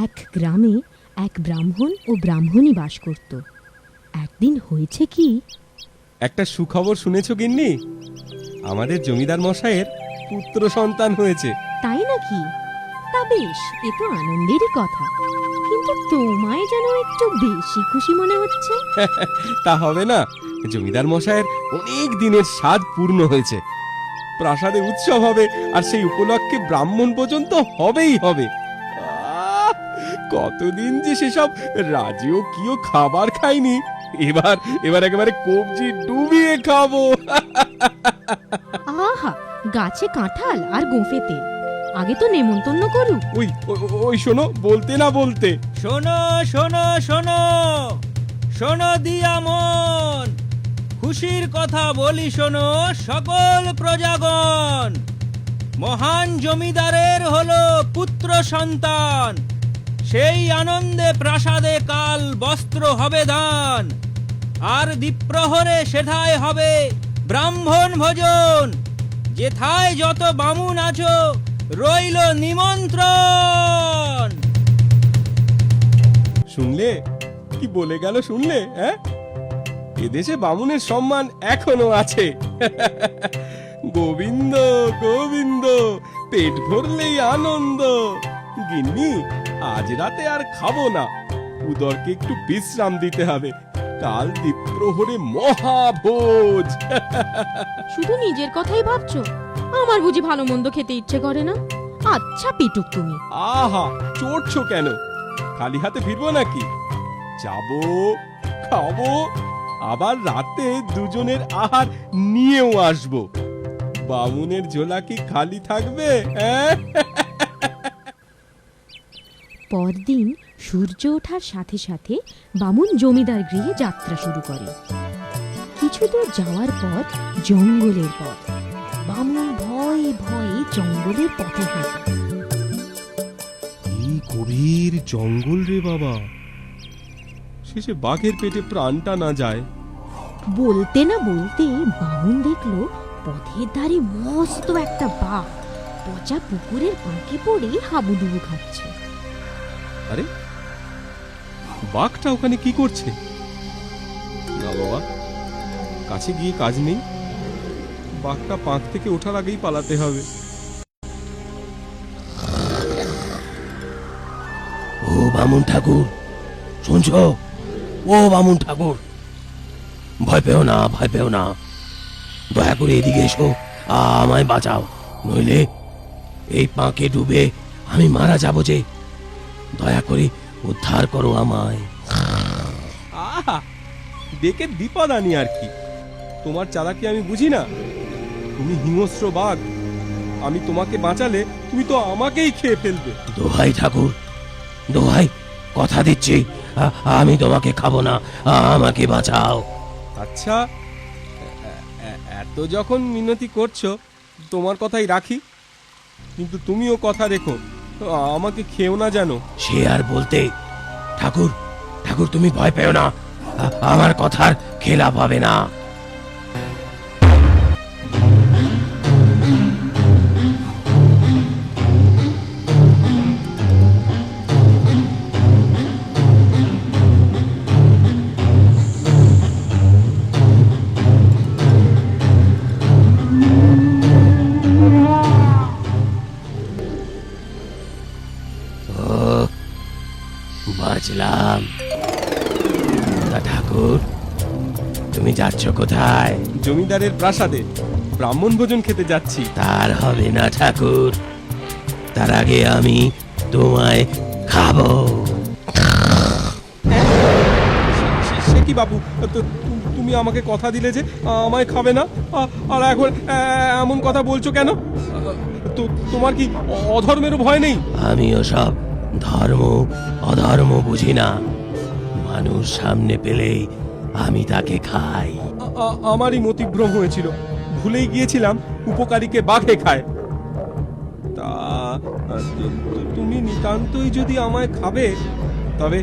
এক গ্রামে এক ব্রাহ্মণ ও ব্রাহ্মণী বাস করত। একদিন হয়েছে কি, একটা সুখবর শুনেছো গিন্নি? আমাদের জমিদার মশাইয়ের পুত্র সন্তান হয়েছে। তাই নাকি? তা বেশ, এ তো আনন্দেরই কথা, কিন্তু তোমায় যেন একটু বেশি খুশি মনে হচ্ছে। তা হবে না, জমিদার মশাইয়ের অনেক দিনের স্বাদ পূর্ণ হয়েছে। প্রাসাদে উৎসব হবে, আর সেই উপলক্ষে ব্রাহ্মণ পর্যন্ত হবেই হবে। আহ, কতদিন যে সেসব রাজকীয় খাবার খাইনি, এবার এবার একেবারে কবজি ডুবিয়ে খাবো। আহা, গাছে কাঁঠাল আর গোঁফে তেল, আগে তো নেমন্তন্ন করুক। ওই ওই- ওই শোনো, বলতে না বলতে। শোনো শোনো শোনো শোনো দিয়া মন, খুশির কথা বলি শোনো সকল প্রজাগণ। মহান জমিদারের হলো পুত্র সন্তান, সেই আনন্দে প্রাসাদে কাল বস্ত্র হবে দান, আর দ্বীপ্রহরে সেথায় হবে ব্রাহ্মণ ভোজন। যেথায় যত বামুন আছো রইল নিমন্ত্রণ। শুনলে কি বলে গেল? শুনলে? হ্যাঁ, এদেশে বামুনের সম্মান এখনো আছে। গোবিন্দ গোবিন্দ, পেট ভরলেই আনন্দ। গিন্নি, আজ রাতে আর খাবো না, উদরকে একটু বিশ্রাম দিতে হবে। কাল দ্বীপ্রহরে মহাভোজ। শুধু নিজের কথাই ভাবছো? আমার বুঝি ভালো মন্দ খেতে ইচ্ছে করে না? আচ্ছা পেটুক তুমি। আহা, চড়ছো কেন? খালি হাতে ফিরবো নাকি? যাবো, খাবো, আবার রাতে দুজনের আহার নিয়েও আসবো। বামুনের ঝোলা কি খালি থাকবে? হ্যাঁ? পরদিন সূর্য ওঠার সাথে সাথে বামুন জমিদার গৃহে যাত্রা শুরু করে। কিছু দূর যাওয়ার পর জঙ্গলের পথ। বামুন ভয়ে ভয়ে জঙ্গলের পথে হাঁটে। এই গভীর জঙ্গল রে বাবা, শেষে বাঘের পেটে প্রাণটা না যায়। বলতে না বলতে বামুন দেখলো পথের ধারে মস্ত একটা বাঘ পচা পুকুরের পাঁকে পড়ে হাবুডুবু খাচ্ছে। আরে, বাঘটা ওখানে কি করছে? না বাবা, কাছে গিয়ে কাজ নেই, বাঘটা পাঁক থেকে ওঠার আগেই পালাতে হবে। ও বামুন ঠাকুর, শুনছো? ও বামুন ঠাকুর, ভয় পেও না, ভয় পেও না, দয়া করে এদিকে এসো, আমায় বাঁচাও, নইলে এই পাঁকে ডুবে আমি মারা যাব যে। দয়া করে উদ্ধার করো আমায়। আহা, ডেকে বিপদ আনি আর কি? তোমার চালাকি আমি বুঝি না? তুমি হিংস্র বাঘ, আমি তোমাকে বাঁচালে তুমি তো আমাকেই খেয়ে ফেলবে। দোহাই ঠাকুর, দোহাই, কথা দিচ্ছি, আমি তোমাকে খাবো না, আমাকে বাঁচাও। আচ্ছা, এত যখন মিনতি করছো, তোমার কথাই রাখি, কিন্তু তুমিও কথা রেখো, আমাকে খেও না যেন। সে আর বলতে, ঠাকুর, ঠাকুর তুমি ভয় পেও না, আমার কথার খেলাপ হবে না। বাঁচলাম। তা ঠাকুর, তুমি যাচ্ছ কোথায়? জমিদারের প্রাসাদে ব্রাহ্মণ ভোজন খেতে যাচ্ছি। তার হবে না ঠাকুর, তার আগে আমি তোমায় খাবো। সে কি বাবু, তুমি আমাকে কথা দিলে যে আমায় খাবে না, আর এখন এমন কথা বলছো কেন? তোমার কি অধর্মেরও ভয় নেই? আমিও সব ধর্ম অধর্ম বুঝি না, মানুষ সামনে পেলেই আমি তাকে খাই। আমারই মতিভ্রম হয়েছিল, ভুলেই গিয়েছিলাম উপকারীকে বাঘে খায়। তা তুমি নিতান্তই যদি আমায় খাবে, তবে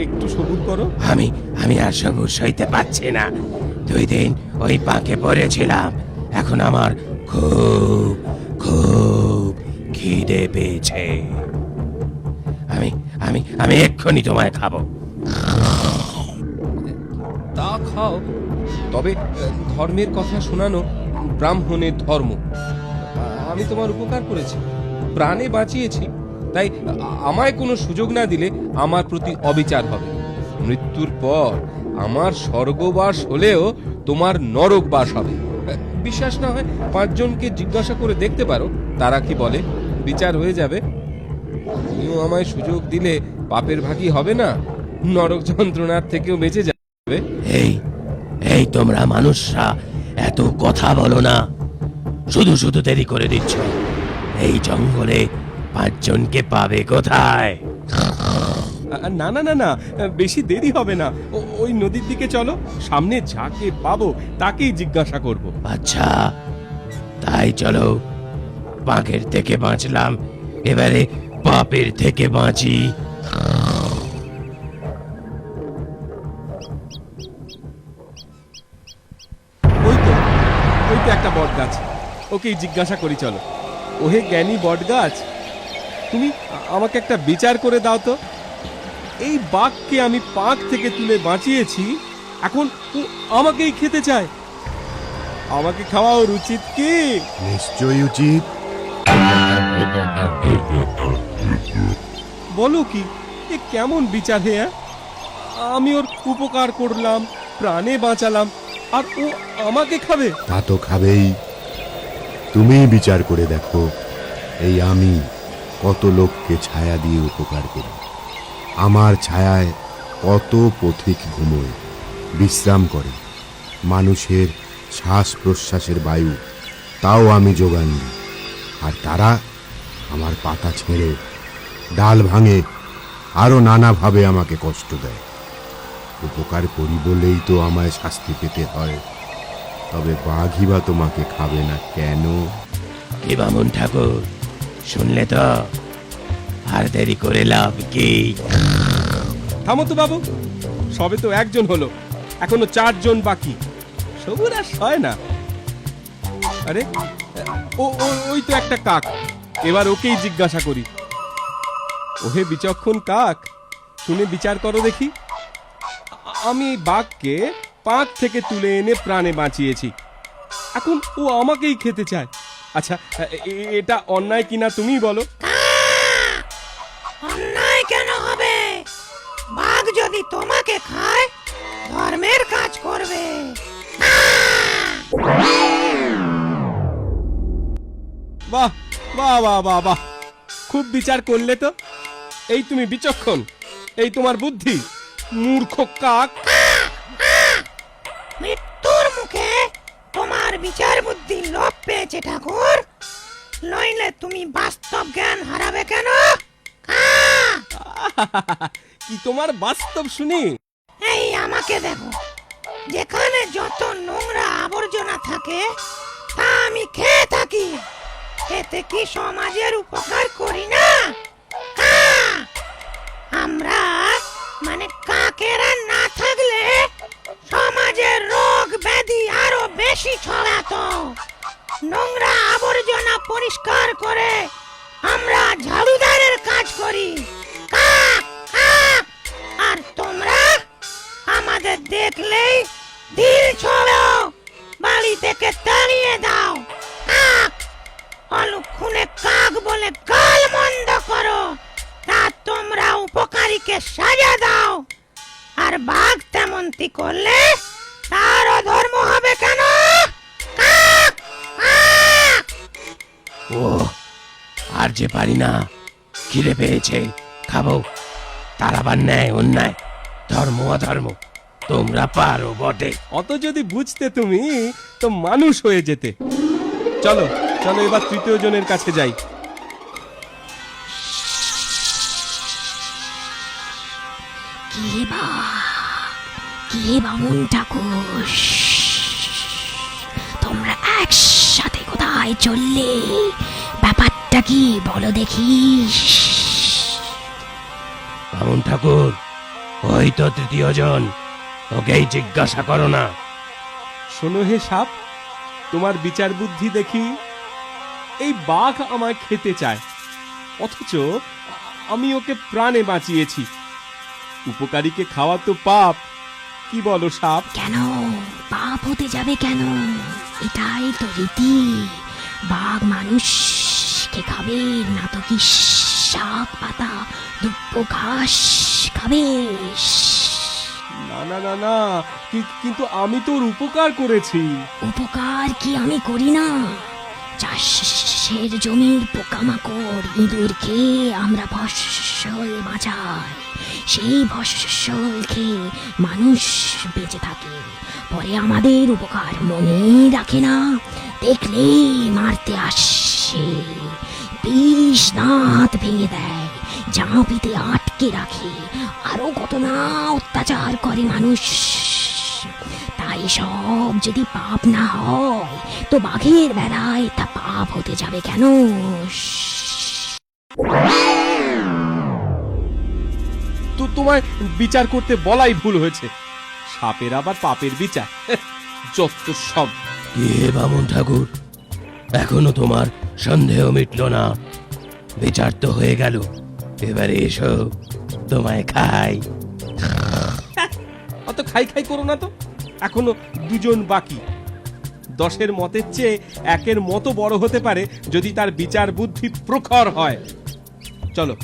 একটু সবুর করো। আমি আর সবুর সইতে পারছি না। 2 দিন ওই পাঁকে পড়েছিলাম, এখন আমার খুব খুব খিদে পেয়েছে। আমি আমি এক্ষুনি তোমায় খাবো। তা খাও, তবে ধর্মের কথা শোনানো ব্রাহ্মণের ধর্ম। আমি তোমার উপকার করেছি, প্রাণে বাঁচিয়েছি, তাই আমায় কোনো সুযোগ না দিলে আমার প্রতি অবিচার হবে। মৃত্যুর পর আমার স্বর্গবাস হলেও তোমার নরকবাস হবে। বিশ্বাস না হয় 5 জনকে জিজ্ঞাসা করে দেখতে পারো, তারা কি বলে, বিচার হয়ে যাবে। তুমিও আমায় সুযোগ দিলে পাপের ভাগী হবে না, নরক যন্ত্রণার থেকেও বেঁচে যাবে। এই এই তোমরা মানুষরা এত কথা বলো না, শুধু শুধু দেরি করে দিচ্ছ। এই জঙ্গলে 5 জনকে পাবে কোথায়? না না না না, বেশি দেরি হবে না। ওই নদীর দিকে চলো, সামনে যাকে পাবো তাকেই জিজ্ঞাসা করব। আচ্ছা তাই চলো। বাঘের থেকে বাঁচলাম, এবারে পাপের থেকে বাঁচি। ওই তো, ওই তো একটা বট গাছ, ওকেই জিজ্ঞাসা করি চলো। ওহে জ্ঞানী বট গাছ, তুমি আমাকে একটা বিচার করে দাও তো। এই বাঘকে আমি পাঁক থেকে তুলে বাঁচিয়েছি, এখন ও আমাকেই খেতে চায়। আমাকে খাওয়া ওর উচিত কি? নিশ্চয়ই উচিত। বলো কি, এ কেমন বিচার হে? আমি ওর উপকার করলাম, প্রাণে বাঁচালাম, আর ও আমাকে খাবে? তা তো খাবেই। তুমিই বিচার করে দেখো, এই আমি কত লোককে ছায়া দিয়ে উপকার করি। আমার ছায়ায় কত পথিক ঘুমোয়, বিশ্রাম করে। মানুষের শ্বাস প্রশ্বাসের বায়ু তাও আমি যোগান দিই, আর তারা আমার পাতা ছেড়ে ডাল ভাঙে, আরো নানাভাবে আমাকে কষ্ট দেয়। উপকার করি বলেই তো আমায় শাস্তি পেতে হয়। তবে বাঘই বা তোমাকে খাবে না কেন? কি বামুন ঠাকুর, শুনলে তো? আর দেরি করে লাভ কি? থামো তো বাবু, সবে তো 1 জন হলো, এখনো 4 জন বাকি। সবুর আর হয় না। আরে ওই তো একটা কাক, এবার ওকেই জিজ্ঞাসা করি। ওহে বিচক্ষণ কাক, শুনে বিচার করো দেখি। আমি এই বাঘকে পাঁক থেকে তুলে এনে প্রাণে বাঁচিয়েছি, এখন ও আমাকেই খেতে চায়। আচ্ছা, এটা অন্যায় কিনা তুমি বলো। অন্যায় কেন হবে? বাঘ যদি তোমাকে খায়, ধর্মের কাজ করবে। বাহ বাহ বাহ বাহ বাহ, খুব বিচার করলে তো। এই তুমি বিচক্ষণ, এই তোমার বুদ্ধি। মূর্খ কাক। মৃত্যুর মুখে তোমার বিচার বুদ্ধি লোপ পেয়েছে ঠাকুর, নইলে তুমি বাস্তব জ্ঞান হারাবে কেন? কি তোমার বাস্তব শুনি? এই আমাকে দেখো, যেখানে যত নোংরা আবর্জনা থাকে তা আমি খেয়ে থাকি। এতে কি সমাজের উপকার করি না? আমরা মানে কাকেরা না থাকলে সমাজের রোগ ব্যাধি আরো বেশি ছড়াতো। নোংরা আবর্জনা পরিষ্কার করে আমরা ঝাড়ুদারের কাজ করি। কাক কাক, আর তোমরা আমাদের দেখলেই ঢিল ছোড়ো, বাড়ি থেকে তাড়িয়ে দাও। কাক, অলক্ষণে কাক বলে গাল মন্দ করো, তা তোমরা উপকারীকে সাজা দাও। আর বাঘ তেমনটি করলে তার অধর্ম হবে কেন? কাক কাক। ও আর যে পারি না, খিদে পেয়েছে, খাবো। তার আবার ন্যায় অন্যায়, ধর্ম অধর্ম তোমরা পারো বটে। অত যদি বুঝতে তুমি, তো মানুষ হয়ে যেতে। চলো চলো, এবার 3য় জনের কাছে যাই। কে বামুন ঠাকুর, তোমরা একসাথে কোথায় চললে? ব্যাপারটা কি বলো দেখি। বামুন ঠাকুর, ওই তো 3য় জন, ওকেই জিজ্ঞাসা করো না। শোনো হে সাপ, তোমার বিচার বুদ্ধি দেখি। এই বাঘ আমায় খেতে চায়, অথচ আমি ওকে প্রাণে বাঁচিয়েছি। উপকারীকে খাওয়া তো পাপ, কি বলো সাপ? কেন পাপ হতে যাবে কেন? এটাই তো রীতি। বাঘ মানুষকে খাবে না তো কি শাক পাতা দুব্ব ঘাস খাবে? না না না না, কিন্তু আমি তোর উপকার করেছি। উপকার কি আমি করি না? চাষের জমির পোকামাকড় ইঁদুর খেয়ে আমরা ফসল বাঁচাই, সেই ফসল খেয়ে মানুষ বেঁচে থাকে, পরে আমাদের উপকার মনে রাখে না, দেখলেই মারতে আসে, বিষ দাঁত ভেঙে দেয়, জাঁপিতে আটকে রাখে, আরো কত না অত্যাচার করে মানুষ। তাই সব যদি পাপ না হয় তো বাঘের বেলায় তা পাপ হতে যাবে কেন? তো তোমায় বিচার করতে বলাই ভুল হয়েছে। সাপের আবার পাপের বিচার, যত সব। কে বামুন ঠাকুর, এখনো তোমার সন্দেহ মিটল না? বিচার তো হয়ে গেল, এবারে এসো তোমায় খাই। অত খাই খাই করো না তো, এখনো দুজন বাকি। 10-এর মতের চেয়ে 1-এর মতো বড় হতে পারে যদি তার বিচার বুদ্ধি প্রখর হয়। চলো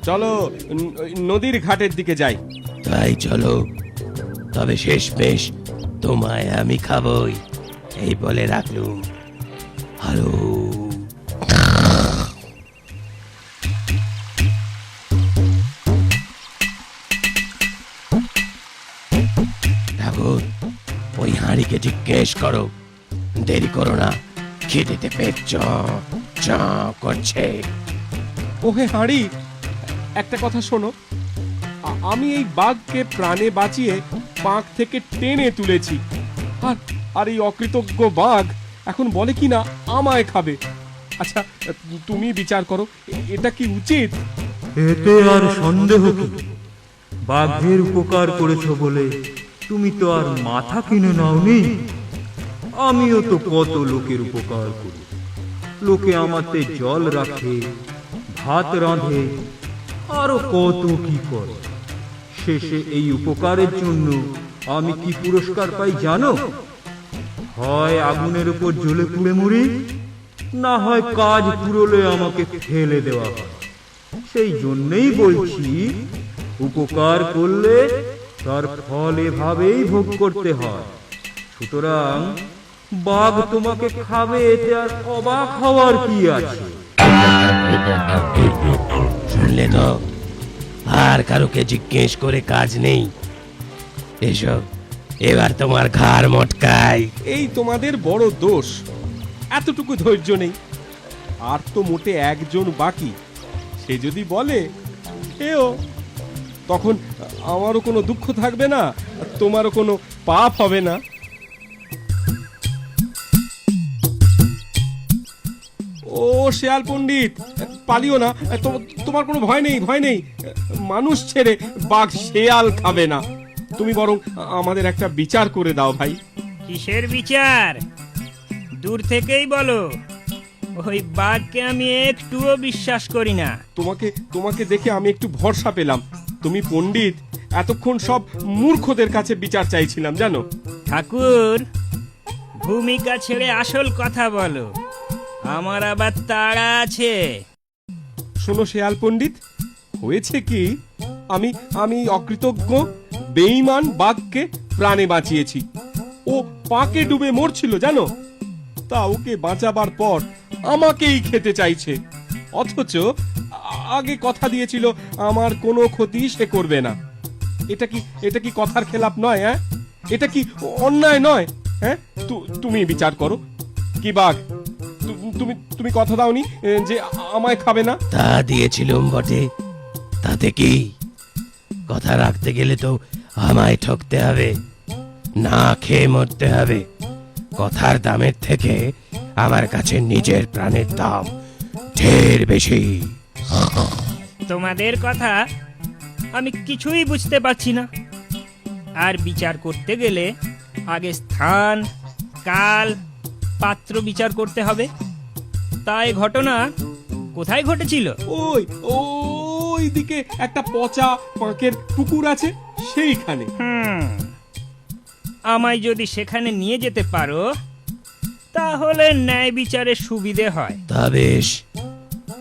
চলো, নদীর ঘাটের দিকে যাই। তাই চলো, তবে শেষ বেশ তোমায় আমি খাবই, এই বলে রাখলুম। হ্যালো। ঠাকুর, ওই হাঁড়িকে জিজ্ঞেস করো, দেরি করো না, খিদেতে পেট চ করছে। ওহে হাঁড়ি, একটা কথা শোনো। আমি এই বাঘকে প্রাণে বাঁচিয়ে পাঁক থেকে টেনে তুলেছি, আর এই অকৃতজ্ঞ বাঘ এখন বলে কি না আমায় খাবে। আচ্ছা, তুমি বিচার করো, এটা কি উচিত? এতে আর সন্দেহ কি? বাঘের উপকার করেছো বলে তুমি তো আর মাথা কিনে নাওনি। আমিও তো কত লোকের উপকার করি, লোকে আমাতে জল রাখে, ভাত রাঁধে, আরো কত কি করে। শেষে এই উপকারের জন্য আমি কি পুরস্কার পাই জানো? হয় আগুনের উপর জ্বলে পুড়ে মরি, না হয় কাজ পুরোলে আমাকে ফেলে দেওয়া হয়। সেই জন্যই বলছি, উপকার করলে তার ফল এভাবেই ভোগ করতে হয়। সুতরাং বাঘ তোমাকে খাবে, এতে আর অবাক হওয়ার কি আছে? শুনলে তো, আর কারোকে জিজ্ঞেস করে কাজ নেই। এসো, এবার তোমার ঘাড় মটকাই। এই তোমাদের বড় দোষ, এতটুকু ধৈর্য নেই। আর তো মোটে একজন বাকি, সে যদি বলে খেও, তখন আমারও কোনো দুঃখ থাকবে না, তোমারও কোনো পাপ হবে না। ও শেয়াল পণ্ডিত, পালিও না, তোমার কোনো ভয় নেই, ভয় নেই। মানুষ ছেড়ে বাঘ শেয়াল খাবে না। তুমি বরং আমাদের একটা বিচার করে দাও ভাই। কিসের বিচার? দূর থেকেই বলো, ওই বাঘকে আমি একটুও বিশ্বাস করি না। তোমাকে দেখে আমি একটু ভরসা পেলাম। তুমি পণ্ডিত, এতক্ষণ সব মূর্খদের কাছে বিচার চাইছিলাম জানো। ঠাকুর, ভূমিকা ছেড়ে আসল কথা বলো, আমার আবার তাড়া আছে। শোনো শেয়াল পণ্ডিত, হয়েছে কি, আমি অকৃতজ্ঞ বেঈমান বাঘকে প্রাণে বাঁচিয়েছি। ও পাকে ডুবে মরছিল জানো, তা ওকে বাঁচাবার পর আমাকেই খেতে চাইছে, অথচ আগে কথা দিয়েছিল আমার কোনো ক্ষতি সে করবে না। এটা কি কথার খেলাপ নয়? হ্যাঁ, এটা কি অন্যায় নয়? হ্যাঁ, তুমি বিচার করো। কি বাঘ, তুমি কথা দাওনি যে আমায় খাবে না? তা দিয়েছিলুম বটে, তাতে কি? কথা রাখতে গেলে তো আমায় ঠকতে হবে, না খেয়ে মরতে হবে। কথার দামের থেকে আমার কাছে নিজের প্রাণের দাম ঢের বেশি। তোমাদের কথা আমি কিছুই বুঝতে পারছি না। আর বিচার করতে গেলে আগে স্থান, কাল, পাত্র বিচার করতে হবে। তাই ঘটনা কোথায় ঘটেছিল? ওই ওইদিকে একটা পচা পাঁকের পুকুর আছে, সেইখানে। আমায় যদি সেখানে নিয়ে যেতে পারো তাহলে ন্যায় বিচারের সুবিধে হয়। তা বেশ,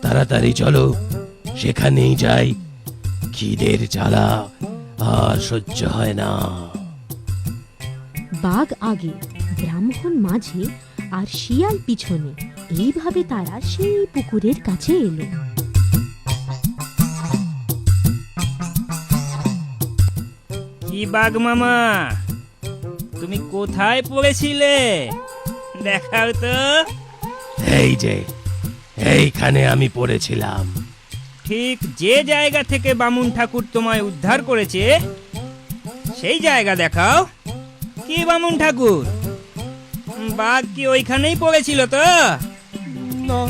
তাড়াতাড়ি চলো, সেখানেই যাই। খিদের জ্বালা আর সহ্য হয় না। বাঘ আগে, ব্রাহ্মণ মাঝে, আর শিয়াল পিছনে। এইভাবে তারা সেই পুকুরের কাছে এলো। কি বাঘ মামা, তুমি কোথায় পড়েছিলে? দেখাও তো। এই যে, এইখানে আমি পড়েছিলাম। ঠিক যে জায়গা থেকে বামুন ঠাকুর তোমায় উদ্ধার করেছে সেই জায়গা দেখাও। কি বামুন ঠাকুর, বাঘ কি ওইখানেই পড়েছিল তো? না,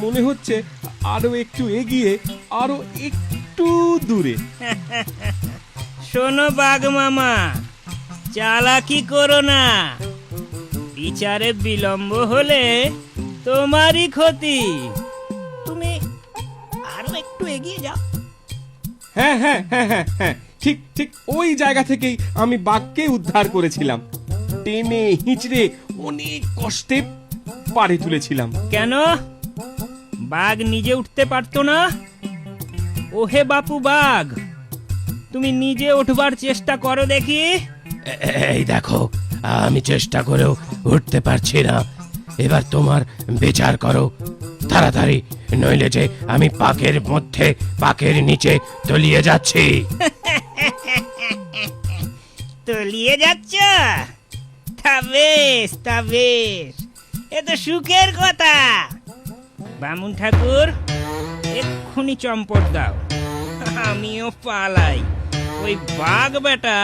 মনে হচ্ছে আরো একটু এগিয়ে, আরো একটু দূরে। শোনো বাঘ মামা, চালাকি করো না। বিচারে বিলম্ব হলে তোমারই ক্ষতি। তুমি আরো একটু এগিয়ে যাও। হ্যাঁ হ্যাঁ হ্যাঁ হ্যাঁ হ্যাঁ, ঠিক ঠিক ওই জায়গা থেকেই আমি বাঘকে উদ্ধার করেছিলাম। টেনে হিঁচড়ে অনেক কষ্টে পাড়ে তুলেছিলাম। কেন বাঘ নিজে উঠতে পারতো না? ওহে বাপু বাঘ, তুমি নিজে উঠবার চেষ্টা করো দেখি। এই দেখো, আমি চেষ্টা করেও উঠতে পারছি না। এবার তোমার বিচার করো তাড়াতাড়ি, নইলে যে আমি পাকের মধ্যে, পাকের নিচে তলিয়ে যাচ্ছি। তলিয়ে যাচ্ছ? তা বেশ, তা বেশ, এ তো সুখের কথা। বামুন ঠাকুর, এক্ষুনি চম্পট দাও, আমিও পালাই। ওই বাঘ বেটা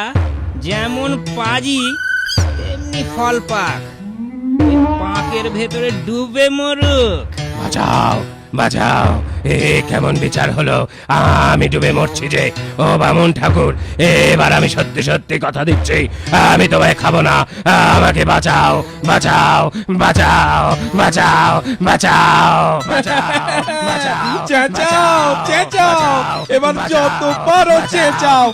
যেমন পাজি তেমনি ফল পাক, ওই পাকের ভেতরে ডুবে মরুক। বাঁচাও, বাঁচাও, এ কেমন বিচার হলো? আমি ডুবে মরছি যে। ও বামুন ঠাকুর, এবার আমি সত্যি সত্যি কথা দিচ্ছি, আমি তোমায় খাবো না। আমাকে বাঁচাও, বাঁচাও, বাঁচাও, বাঁচাও, বাঁচাও, বাঁচাও, চেঁচাও চেঁচাও, এবার যত পারো চেঁচাও।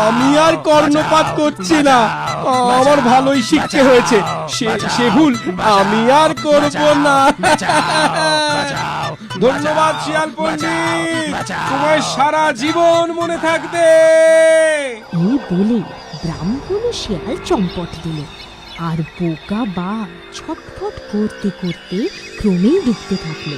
আমি আর কর্ণপাত করছি না, আমার ভালোই শিখতে হয়েছে। সে ভুল আমি আর করব না। ধন্যবাদ শিয়াল পণ্ডিত, তোমার সারা জীবন মনে থাকবে। এই বলে ব্রাহ্মণ ও শিয়াল চম্পট দিল, আর বোকা বাঘ ছটফট করতে করতে ক্রমেই ডুবতে থাকলো।